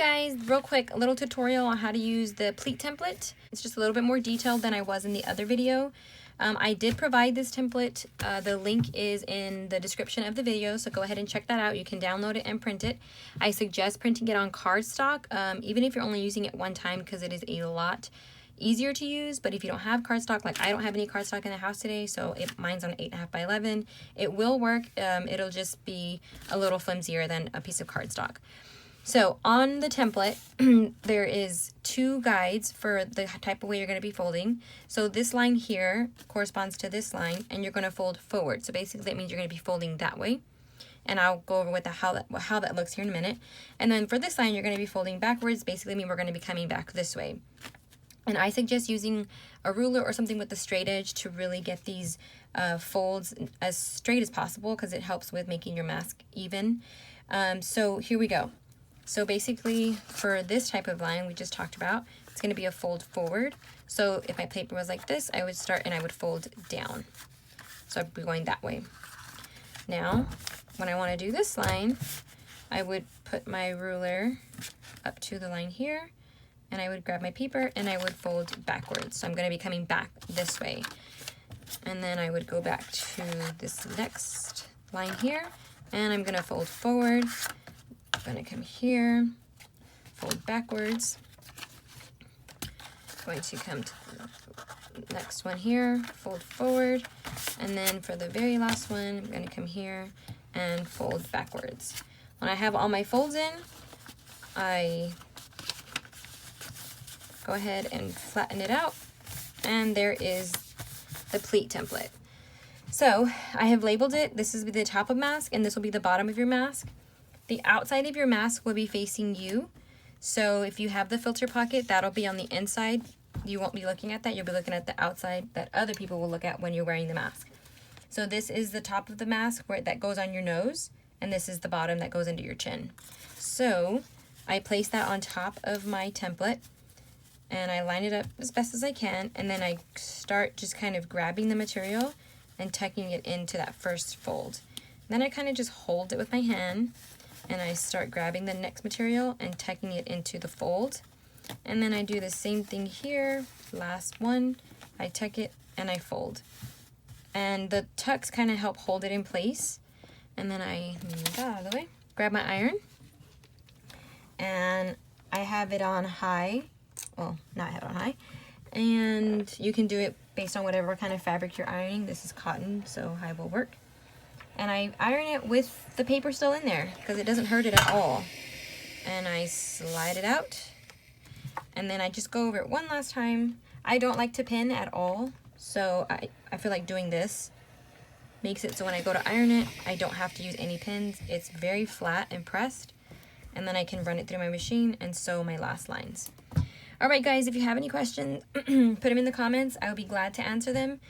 guys, real quick, a little tutorial on how to use the pleat template. It's just a little bit more detailed than I was in the other video. I did provide this template. The link is in the description of the video, so go ahead and check that out. You can download it and print it. I suggest printing it on cardstock, even if you're only using it one time, because it is a lot easier to use. But if you don't have cardstock, like I don't have any cardstock in the house today, so mine's on 8.5 by 11, it will work. It'll just be a little flimsier than a piece of cardstock. So on the template, there is 2 guides for the type of way you're going to be folding. So this line here corresponds to this line, and you're going to fold forward. So basically that means you're going to be folding that way. And I'll go over with how that looks here in a minute. And then for this line, you're going to be folding backwards. Basically mean we're going to be coming back this way. And I suggest using a ruler or something with a straight edge to really get these folds as straight as possible, because it helps with making your mask even. So here we go. So basically for this type of line we just talked about, it's going to be a fold forward. So if my paper was like this, I would start and I would fold down. So I'd be going that way. Now, when I want to do this line, I would put my ruler up to the line here, and I would grab my paper and I would fold backwards. So I'm going to be coming back this way. And then I would go back to this next line here, and I'm going to fold forward. I'm going to come here, fold backwards. Going to come to the next one here, fold forward. And then for the very last one, I'm going to come here and fold backwards. When I have all my folds in, I go ahead and flatten it out, and there is the pleat template. So I have labeled it. This is the top of mask, and this will be the bottom of your mask. The outside of your mask will be facing you. So if you have the filter pocket, that'll be on the inside. You won't be looking at that. You'll be looking at the outside that other people will look at when you're wearing the mask. So this is the top of the mask that goes on your nose, and this is the bottom that goes into your chin. So I place that on top of my template, and I line it up as best as I can, and then I start just kind of grabbing the material and tucking it into that first fold. And then I kind of just hold it with my hand, and I start grabbing the next material and tucking it into the fold. And then I do the same thing here, last one, I tuck it and I fold. And the tucks kind of help hold it in place. And then I move that out of the way, grab my iron, and I have it on high. Well, not have it on high. And you can do it based on whatever kind of fabric you're ironing. This is cotton, so high will work. And I iron it with the paper still in there, because it doesn't hurt it at all. And I slide it out, and then I just go over it one last time. I don't like to pin at all, so I feel like doing this makes it so when I go to iron it, I don't have to use any pins. It's very flat and pressed, and then I can run it through my machine and sew my last lines. Alright guys, if you have any questions, put them in the comments. I will be glad to answer them.